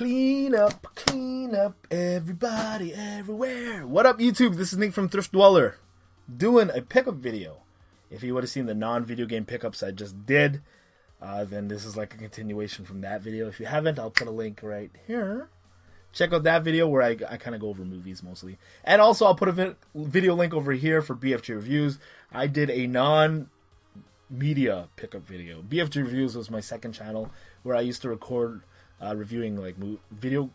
Clean up, everybody, everywhere. What up, YouTube? This is Nick from Thriftdweller, doing a pickup video. If you would have seen the non-video game pickups I just did, then this is like a continuation from that video. If you haven't, I'll put a link right here. Check out that video where I kind of go over movies mostly. And also, I'll put a video link over here for BFG Reviews. I did a non-media pickup video. BFG Reviews was my second channel where I used to record reviewing like video.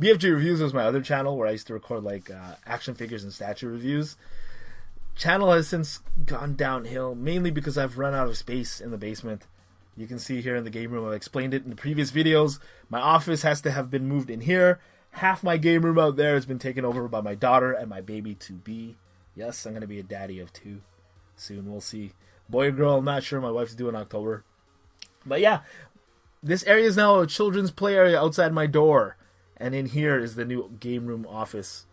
BFG Reviews was my other channel where I used to record like action figures and statue reviews. Channel has since gone downhill, mainly because I've run out of space in the basement. You can see here in the game room, I've explained it in the previous videos. My office has to have been moved in here. Half my game room out there has been taken over by my daughter and my baby to be. Yes, I'm going to be a daddy of 2 soon. We'll see. Boy or girl, I'm not sure. My wife's due in October. But yeah, this area is now a children's play area outside my door. And in here is the new game room office.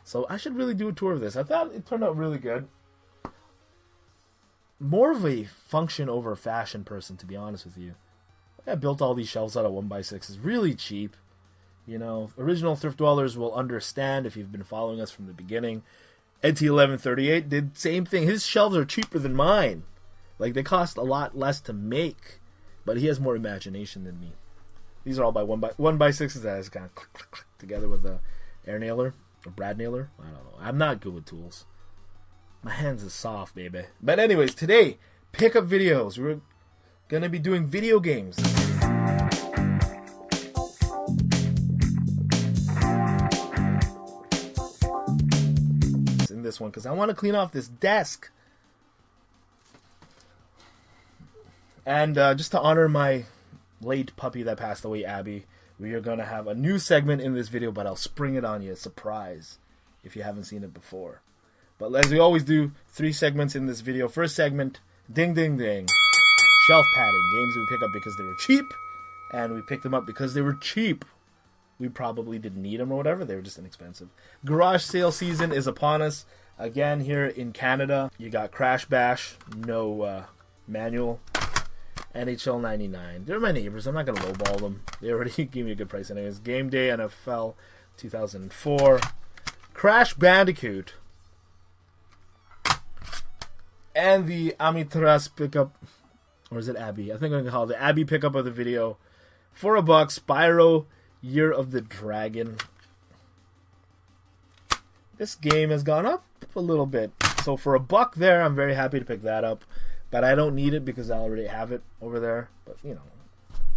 So I should really do a tour of this. I thought it turned out really good. More of a function over fashion person, to be honest with you. I built all these shelves out of 1x6. It's really cheap. You know, original Thrift Dwellers will understand if you've been following us from the beginning. NT1138 did the same thing. His shelves are cheaper than mine. Like, they cost a lot less to make. But he has more imagination than me. These are all by 1x6s that is kind of click, click, click together with a air nailer or brad nailer. I don't know. I'm not good with tools. My hands is soft, baby. But anyways, today, pickup videos. We're gonna be doing video games. In this one, because I want to clean off this desk. And just to honor my late puppy that passed away, Abby, we are going to have a new segment in this video, but I'll spring it on you, a surprise, if you haven't seen it before. But as we always do, 3 segments in this video. First segment, ding, ding, ding. Shelf padding. Games we pick up because they were cheap, and we picked them up because they were cheap. We probably didn't need them or whatever. They were just inexpensive. Garage sale season is upon us. Again, here in Canada, you got Crash Bash, no manual. NHL 99. They're my neighbors. I'm not going to lowball them. They already gave me a good price anyways. Game Day NFL 2004. Crash Bandicoot. And the Amitras pickup. Or is it Abby? I think I'm going to call it the Abby pickup of the video. For $1. Spyro Year of the Dragon. This game has gone up a little bit. So for $1 there, I'm very happy to pick that up. But I don't need it because I already have it over there. But, you know,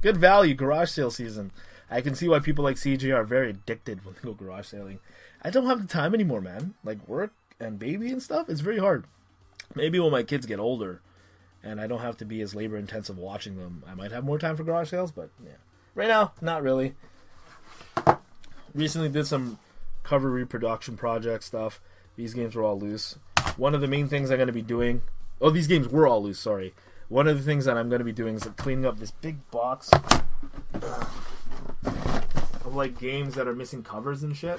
good value, garage sale season. I can see why people like CJ are very addicted when they go garage sailing. I don't have the time anymore, man. Like, work and baby and stuff, it's very hard. Maybe when my kids get older and I don't have to be as labor-intensive watching them, I might have more time for garage sales, but, yeah. Right now, not really. Recently did some cover reproduction project stuff. These games were all loose. One of the main things I'm going to be doing... Oh, these games were all loose, sorry. One of the things that I'm going to be doing is cleaning up this big box of, like, games that are missing covers and shit.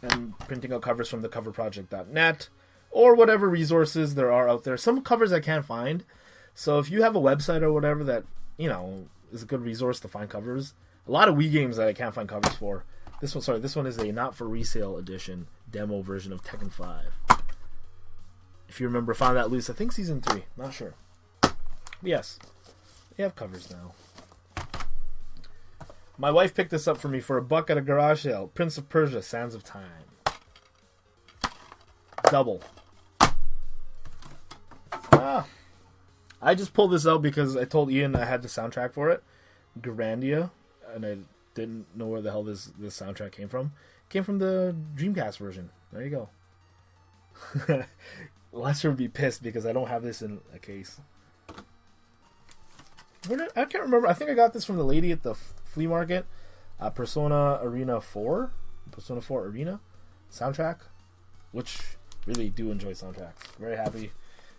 And printing out covers from the coverproject.net or whatever resources there are out there. Some covers I can't find. So if you have a website or whatever that, you know, is a good resource to find covers. A lot of Wii games that I can't find covers for. This one is a not for resale edition demo version of Tekken 5. If you remember, found that loose. I think season 3. Not sure. But yes, they have covers now. My wife picked this up for me for $1 at a garage sale. Prince of Persia: Sands of Time. Double. I just pulled this out because I told Ian I had the soundtrack for it. Grandia. And I didn't know where the hell this soundtrack came from. It came from the Dreamcast version. There you go. Lester would be pissed because I don't have this in a case. I can't remember. I think I got this from the lady at the flea market. Persona Arena 4. Persona 4 Arena soundtrack. Which, really do enjoy soundtracks. Very happy.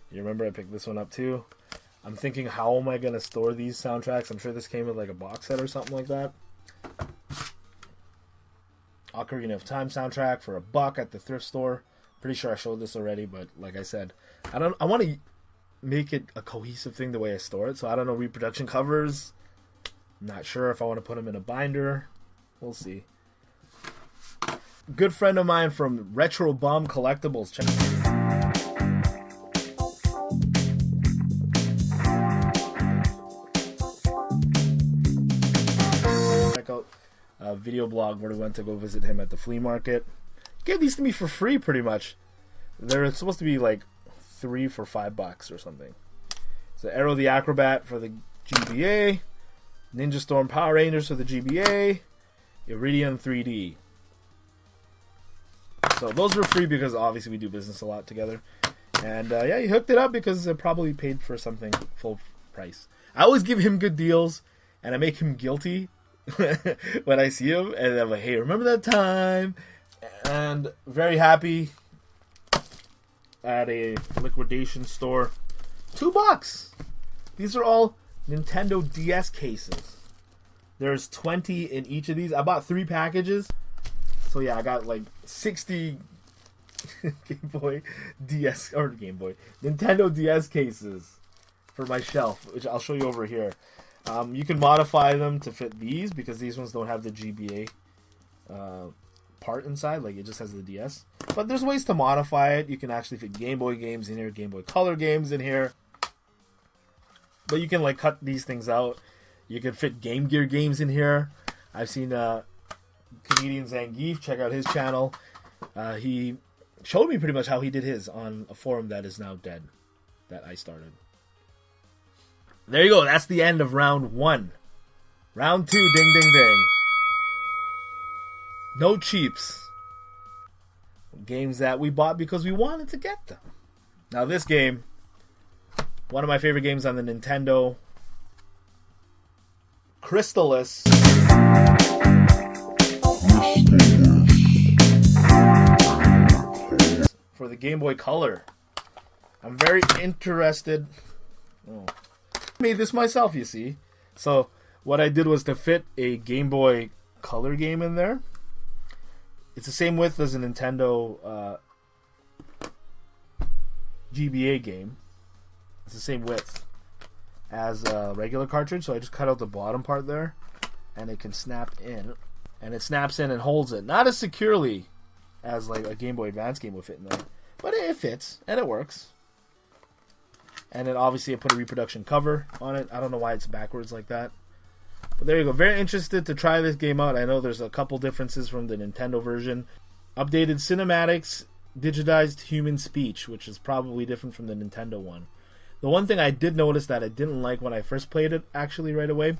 You remember I picked this one up too. I'm thinking, how am I going to store these soundtracks? I'm sure this came with like a box set or something like that. Ocarina of Time soundtrack for $1 at the thrift store. Pretty sure I showed this already, but like I said, I want to make it a cohesive thing the way I store it. So I don't know, reproduction covers. Not sure if I want to put them in a binder. We'll see. Good friend of mine from Retro Bomb Collectibles. Check out a video blog where we went to go visit him at the flea market. He gave these to me for free, pretty much. They're supposed to be like 3 for $5 or something. So Arrow the Acrobat for the GBA, Ninja Storm Power Rangers for the GBA, Iridium 3D. So those were free because obviously we do business a lot together. And yeah, he hooked it up because it probably paid for something full price. I always give him good deals, and I make him guilty when I see him. And I'm like, hey, remember that time? And very happy at a liquidation store. $2. These are all Nintendo DS cases. There's 20 in each of these. I bought 3 packages. So yeah, I got like 60 Game Boy DS, or Game Boy, Nintendo DS cases for my shelf, which I'll show you over here. You can modify them to fit these because these ones don't have the GBA part inside, like it just has the DS. But there's ways to modify it. You can actually fit Game Boy games in here, Game Boy Color games in here. But you can like cut these things out. You can fit Game Gear games in here. I've seen Canadian Zangief, check out his channel. He showed me pretty much how he did his on a forum that is now dead, that I started. There you go. That's the end of round 1. Round 2, ding, ding, ding. No cheaps. Games that we bought because we wanted to get them. Now this game, one of my favorite games on the Nintendo, Crystallis. For the Game Boy Color. I'm very interested. Oh. I made this myself, you see. So what I did was to fit a Game Boy Color game in there. It's the same width as a Nintendo GBA game. It's the same width as a regular cartridge, so I just cut out the bottom part there, and it can snap in. And it snaps in and holds it. Not as securely as like a Game Boy Advance game would fit in there, but it fits, and it works. And then obviously I put a reproduction cover on it. I don't know why it's backwards like that. But there you go. Very interested to try this game out. I know there's a couple differences from the Nintendo version. Updated cinematics, digitized human speech, which is probably different from the Nintendo one. The one thing I did notice that I didn't like when I first played it, actually right away,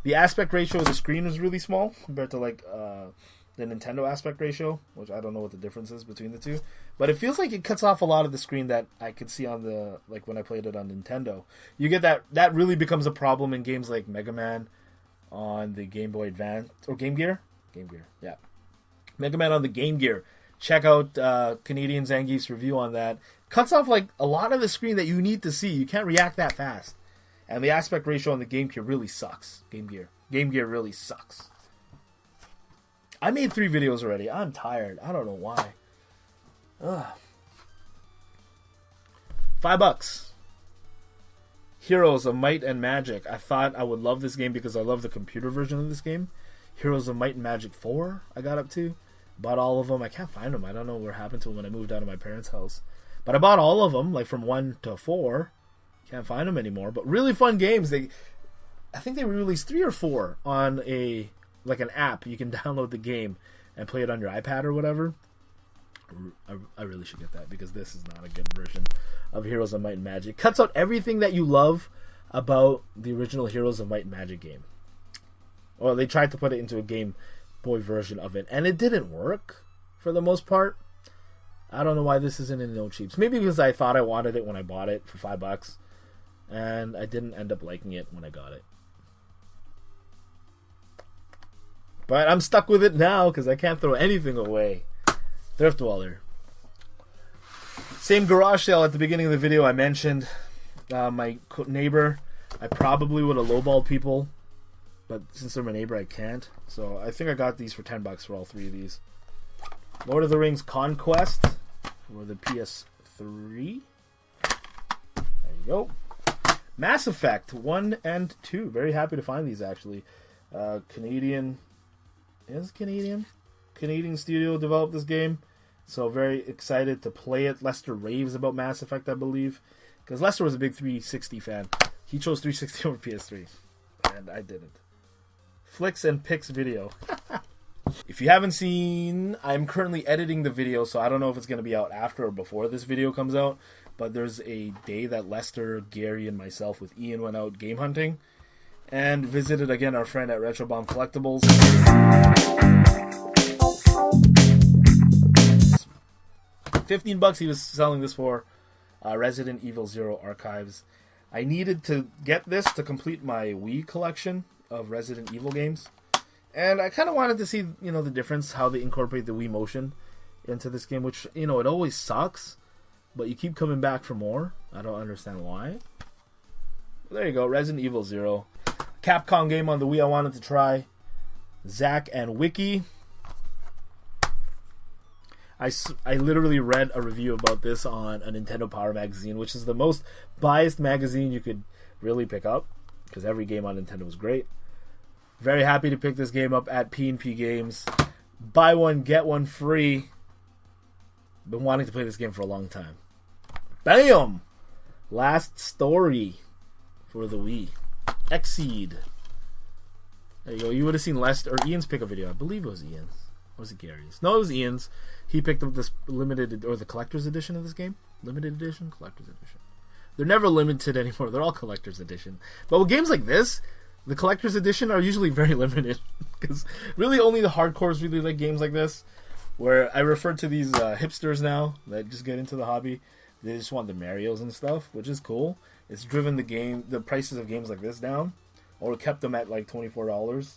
the aspect ratio of the screen was really small compared to like the Nintendo aspect ratio, which I don't know what the difference is between the two. But it feels like it cuts off a lot of the screen that I could see on the, like when I played it on Nintendo. You get that really becomes a problem in games like Mega Man on the Game Boy Advance, or Game Gear? Game Gear, yeah. Mega Man on the Game Gear. Check out Canadian Zangief's review on that. Cuts off like a lot of the screen that you need to see. You can't react that fast. And the aspect ratio on the Game Gear really sucks. Game Gear really sucks. I made 3 videos already. I'm tired. I don't know why. Ugh. $5. Heroes of Might and Magic. I thought I would love this game because I love the computer version of this game. Heroes of Might and Magic 4 I got up to. Bought all of them. I can't find them. I don't know what happened to them when I moved out of my parents' house. But I bought all of them, like from 1 to 4. Can't find them anymore. But really fun games. I think they released 3 or 4 on a like an app. You can download the game and play it on your iPad or whatever. I really should get that because this is not a good version of Heroes of Might and Magic. Cuts out everything that you love about the original Heroes of Might and Magic game. Or they tried to put it into a Game Boy version of it, and it didn't work for the most part. I don't know why this isn't in no cheaps. Maybe because I thought I wanted it when I bought it for $5, and I didn't end up liking it when I got it. But I'm stuck with it now because I can't throw anything away. Thriftdweller. Same garage sale at the beginning of the video I mentioned. My neighbor, I probably would have lowballed people, but since they're my neighbor, I can't. So I think I got these for $10 for all 3 of these. Lord of the Rings Conquest for the PS3. There you go. Mass Effect 1 and 2. Very happy to find these, actually. Canadian studio developed this game. So very excited to play it. Lester raves about Mass Effect, I believe. Because Lester was a big 360 fan. He chose 360 over PS3. And I didn't. Flicks and Pics video. If you haven't seen, I'm currently editing the video, so I don't know if it's going to be out after or before this video comes out. But there's a day that Lester, Gary, and myself with Ian went out game hunting. And visited again our friend at Retro Bomb Collectibles. $15 he was selling this for. Resident Evil 0 Archives. I needed to get this to complete my Wii collection of Resident Evil games. And I kind of wanted to see, the difference, how they incorporate the Wii motion into this game, which, it always sucks, but you keep coming back for more. I don't understand why. There you go, Resident Evil 0. Capcom game on the Wii I wanted to try. Zach and Wiki. I literally read a review about this on a Nintendo Power magazine, which is the most biased magazine you could really pick up, because every game on Nintendo was great. Very happy to pick this game up at P&P Games. Buy one, get one free. Been wanting to play this game for a long time. Bam! Last Story for the Wii. Exceed. There you go. You would have seen Lester or Ian's pick a video. I believe it was Ian's. Or was it Gary's? No, it was Ian's. He picked up this limited, or the collector's edition of this game. Limited edition? Collector's edition. They're never limited anymore. They're all collector's edition. But with games like this, the collector's edition are usually very limited. Because really only the hardcores really like games like this. Where I refer to these hipsters now that just get into the hobby. They just want the Marios and stuff, which is cool. It's driven the prices of games like this down. Or kept them at like $24.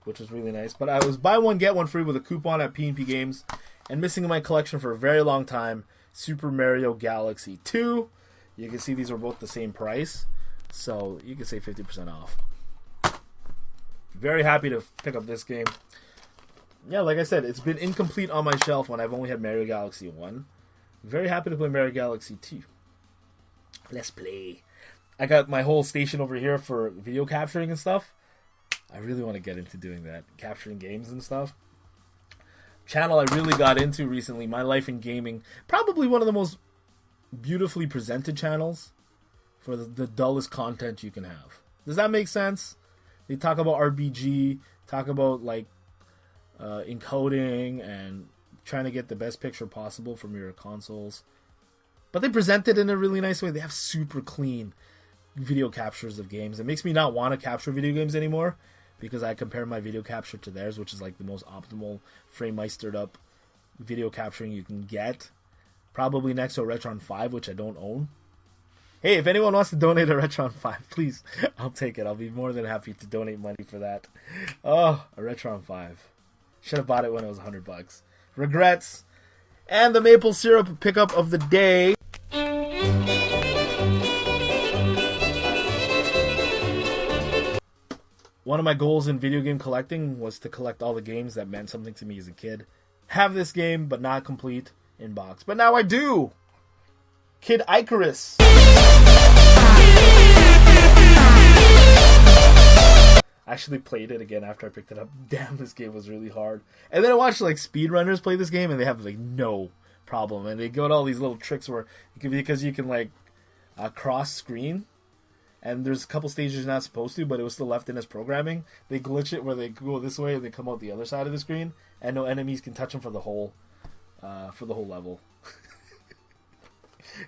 Which was really nice. But I was buy one, get one free with a coupon at P&P Games. And missing in my collection for a very long time, Super Mario Galaxy 2. You can see these are both the same price. So you can say 50% off. Very happy to pick up this game. Yeah, like I said, it's been incomplete on my shelf when I've only had Mario Galaxy 1. Very happy to play Mario Galaxy 2. Let's play. I got my whole station over here for video capturing and stuff. I really want to get into doing that. Capturing games and stuff. Channel I really got into recently, My Life in Gaming. Probably one of the most beautifully presented channels for the dullest content you can have. Does that make sense? They talk about RBG, talk about like encoding and trying to get the best picture possible from your consoles. But they present it in a really nice way. They have super clean video captures of games. It makes me not want to capture video games anymore, because I compare my video capture to theirs, which is like the most optimal frame-meistered up video capturing you can get. Probably next to a Retron 5, which I don't own. Hey, if anyone wants to donate a Retron 5, please, I'll take it. I'll be more than happy to donate money for that. Oh, a Retron 5. Should have bought it when it was $100. Regrets. And the maple syrup pickup of the day. One of my goals in video game collecting was to collect all the games that meant something to me as a kid. Have this game, but not complete in box. But now I do! Kid Icarus. I actually played it again after I picked it up. Damn, this game was really hard. And then I watched like speedrunners play this game, and they have like no problem. And they go to all these little tricks where because you can like cross screen. And there's a couple stages you're not supposed to, but it was still left in as programming. They glitch it where they go this way and they come out the other side of the screen, and no enemies can touch them for the whole level.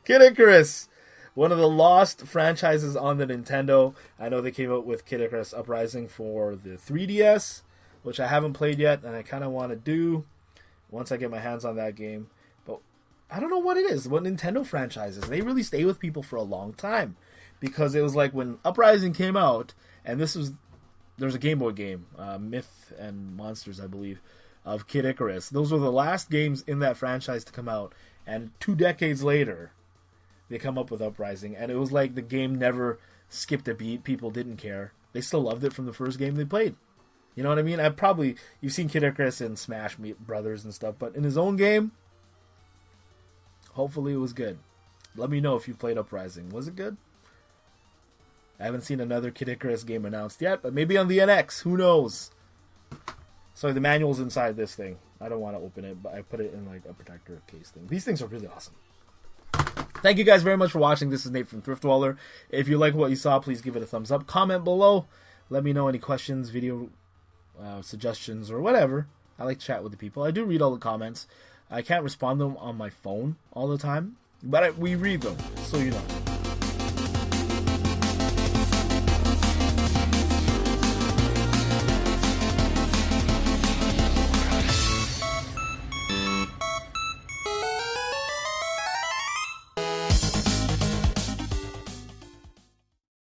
Kid Icarus, one of the lost franchises on the Nintendo. I know they came out with Kid Icarus Uprising for the 3DS, which I haven't played yet, and I kind of want to do once I get my hands on that game. But I don't know what it is. What Nintendo franchises, they really stay with people for a long time. Because it was like when Uprising came out, and there's a Game Boy game, Myth and Monsters, I believe, of Kid Icarus. Those were the last games in that franchise to come out, and 2 decades later, they come up with Uprising, and it was like the game never skipped a beat. People didn't care. They still loved it from the first game they played. You know what I mean? You've seen Kid Icarus in Smash Brothers and stuff, but in his own game, hopefully it was good. Let me know if you played Uprising. Was it good? I haven't seen another Kid Icarus game announced yet, but maybe on the NX. Who knows? Sorry, the manual's inside this thing. I don't want to open it, but I put it in like a protector case thing. These things are really awesome. Thank you guys very much for watching. This is Nate from Thriftdweller. If you like what you saw, please give it a thumbs up. Comment below. Let me know any questions, video suggestions, or whatever. I like to chat with the people. I do read all the comments. I can't respond to them on my phone all the time, but we read them, so you know.